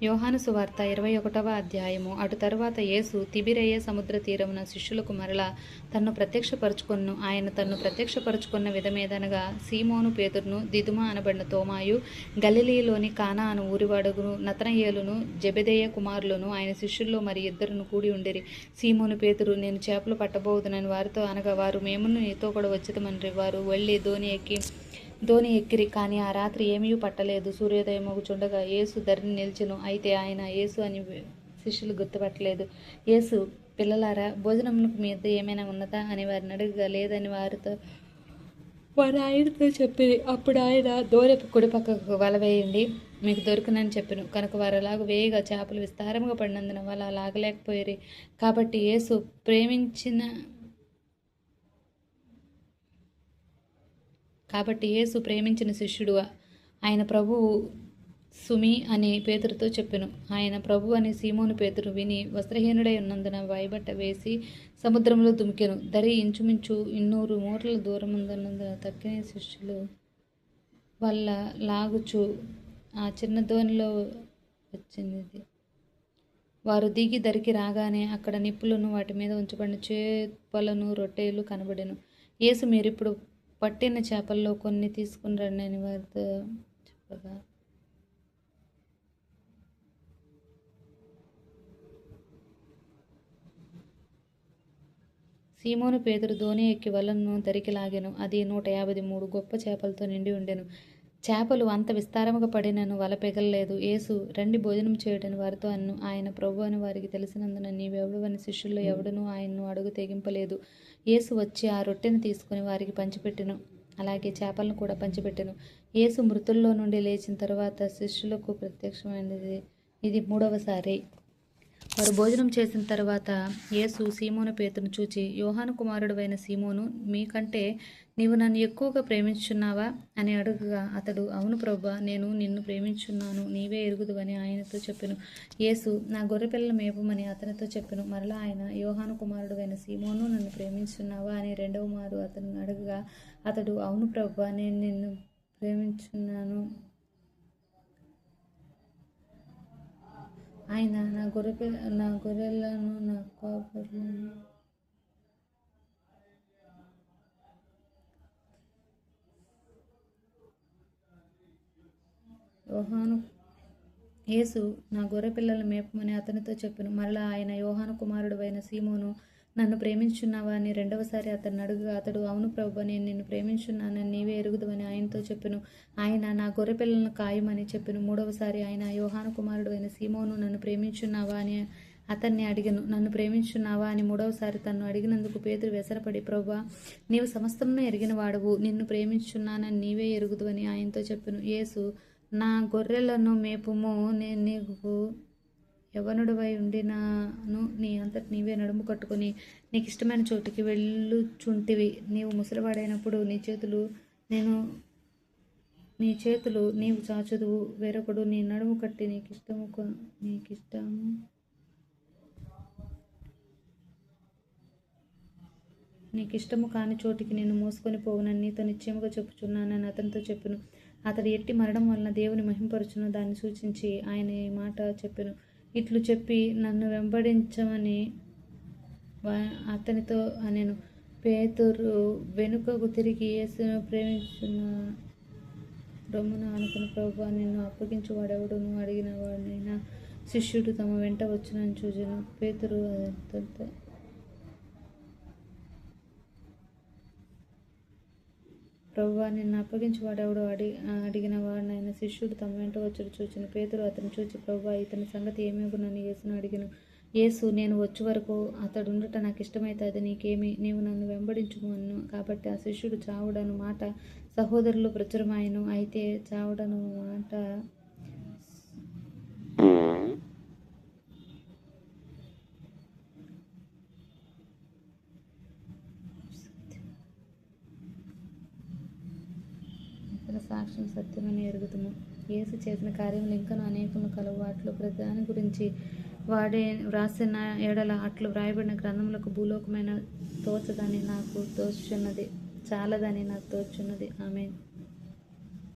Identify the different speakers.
Speaker 1: యోహాను సువార్త 21వ అధ్యాయము. అటు తరువాత యేసు తిబిరయ సముద్ర తీరమున శిష్యులకు మరలా తన్ను ప్రత్యక్షపరుచుకొను. ఆయన తన్ను ప్రత్యక్షపరుచుకున్న విధమేదనగా, సీమోను పేతురును, దిదుమ అనబడిన తోమాయు, గలిలయలోని కానా అను ఊరివాడును నతనయేలును, జెబెదయి కుమారులను ఆయన శిష్యుల్లో మరి ఇద్దరును కూడి ఉండిరి. సీమోను పేతురు, నేను చేపలు పట్టబోదునని వారితో అనగా, వారు మేమును నీతో కూడా వచ్చేదమనిరి. వారు వెళ్ళి ధోని ఎక్కిరి, కానీ ఆ రాత్రి ఏమీ పట్టలేదు. సూర్యోదయమగుచుండగా యేసు ధరిని నిలిచెను. అయితే ఆయన యేసు అని శిష్యులు గుర్తుపట్టలేదు. యేసు, పిల్లలారా, భోజనమునకు మీ వద్ద ఏమైనా ఉన్నదా అని వారిని అడగగా, లేదని వారు ఆయనతో చెప్పిరి. అప్పుడు ఆయన, దోరె కుడి పక్కకు వల వేయండి, మీకు దొరుకునని చెప్పెను. కనుక వారు అలాగ వేయగా చేపలు విస్తారముగా పడినందున వల లాగలేకపోయిరి. కాబట్టి యేసు ప్రేమించిన శిష్యుడు ఆయన ప్రభువు సుమి అని పేతురుతో చెప్పెను. ఆయన ప్రభు అని సీమోను పేతురు విని వస్త్రహీనుడై ఉన్నందున వాయిబట్ట వేసి సముద్రంలో దుమికెను. దరి ఇంచుమించు 200 మూరల దూరముందున్నందున తక్కిన శిష్యులు వల్ల లాగుచు ఆ చిన్న దోనిలో వచ్చింది. వారు దిగి దరికి రాగానే అక్కడ నిప్పులను, వాటి మీద ఉంచబడిన చేపలను, రొట్టెలు కనబడెను. యేసు, మీరిప్పుడు పట్టిన చేపల్లో కొన్ని తీసుకుని రండి అని వారితో చెప్పగా, సీమోను పేతురు ధోని ఎక్కి వలను దరికి లాగెను. అది 153 గొప్ప చేపలతో నిండి ఉండెను. చేపలు అంత విస్తారముగా పడినను వల పెగలలేదు. యేసు, రండి భోజనం చేయడని వారితో అన్ను. ఆయన ప్రభు అని వారికి తెలిసినందున, నీవెవడు అని శిష్యుల్లో ఎవడునూ ఆయన్ను అడుగు తెగింపలేదు. యేసు వచ్చి ఆ రొట్టెను తీసుకుని వారికి పంచిపెట్టెను. అలాగే చేపలను కూడా పంచిపెట్టెను. యేసు మృతుల్లో నుండి లేచిన తరువాత శిష్యులకు ప్రత్యక్షమైనది ఇది 3వసారి. వారు భోజనం చేసిన తర్వాత యేసు సీమోను పేతురును చూచి, యోహాను కుమారుడవైన సీమోను, మీకంటే నీవు నన్ను ఎక్కువగా ప్రేమించున్నావా అని అడుగగా, అతడు, అవును ప్రభువా, నేను నిన్ను ప్రేమించున్నాను, నీవే ఎరుగుదువని ఆయనతో చెప్పెను. యేసు, నా గొర్రెపిల్లల మేపమని అతనితో చెప్పెను. మరలా ఆయన, యోహాను కుమారుడవైన సీమోను, నన్ను ప్రేమించున్నావా అని 2వ మారు అతను అడగగా, అతడు, అవును ప్రభువా, నేను నిన్ను ప్రేమించున్నాను. ఆయన, నా గొర్రెలను, నా కాపరులను యేసు, నా గొర్రెపిల్లలను మేపమని అతనితో చెప్పెను. మరలా ఆయన, యోహాను కుమారుడవైన సీమోను, నన్ను ప్రేమించున్నావా అని 2వసారి అతన్ని అడుగగా, అతడు, అవును ప్రభువా, నేను నిన్ను ప్రేమించున్నానని నీవే ఎరుగుదువని ఆయనతో చెప్పెను. ఆయన, నా గొర్రెపిల్లలను కాయమని చెప్పెను. 3వసారి ఆయన, యోహాను కుమారుడవైన సీమోను, నన్ను ప్రేమించున్నావా అని అతన్ని అడిగెను. నన్ను ప్రేమించున్నావా అని 3వసారి తన్ను అడిగినందుకు పేతురు వ్యసనపడి, ప్రభువా, నీవు సమస్తమును ఎరిగిన వాడవు, నిన్ను ప్రేమించున్నానని నీవే ఎరుగుదువని ఆయనతో చెప్పెను. యేసు, నా గొర్రెలను మేపుము, నేను నీకు యవనుడివై ఉండినాను, నీ అంతటి నీవే నడుము కట్టుకుని నీకు ఇష్టమైన చోటుకి వెళ్ళుచుంటివి. నీవు ముసలివాడైనప్పుడు నీ చేతులు నీవు చాచుదువు, వేరొకడు నీ నడుము కట్టి నీకిష్టము కాని చోటికి నేను మోసుకొని పోవునని నీతో నిశ్చయముగా చెప్పుచున్నానని అతనితో చెప్పెను. అతడు ఎట్టి మరణం వలన దేవుని మహింపరచును దాన్ని సూచించి ఆయన ఈ మాట చెప్పెను. ఇట్లు చెప్పి, నన్ను వెంబడించమని అతనితో అనెను. పేతురు వెనుకకు తిరిగి, యేసును ప్రేమించున్న రొమ్మున అనుకుని, ప్రభువా, నిన్ను అప్పగించు వాడెవడును అడిగిన వాడైనా శిష్యుడు తమ వెంట వచ్చునని చూచెను. పేతురు అతనితో, ప్రభువా, నిన్ను అప్పగించు వాడెవడో అడిగిన వాడినైనా శిష్యుడు తమ వెంట వచ్చుడు చూచెను. పేతురు అతను చూచి, ప్రభువా, ఇతని సంగతి ఏమగునని యేసును అడిగెను. యేసు, నేను వచ్చే వరకు అతడుండుట నాకు ఇష్టమైతే అది నీకేమి, నీవు నన్ను వెంబడించుము అను. కాబట్టి ఆ శిష్యుడు చావుడను మాట సహోదరులు ప్రచురమాయెను. అయితే చావుడను మాట సాక్ష్యం సత్యమని ఎరుగుదుము. యేసు చేసిన కార్యములు ఇంకనూ అనేకములు కలవు. వాటిలో ప్రతిదాని గురించి వ్రాసిన ఎడల అట్లు వ్రాయబడిన గ్రంథములకు భూలోకమైన చాలదని నాకు తోచున్నది. ఆమేన్.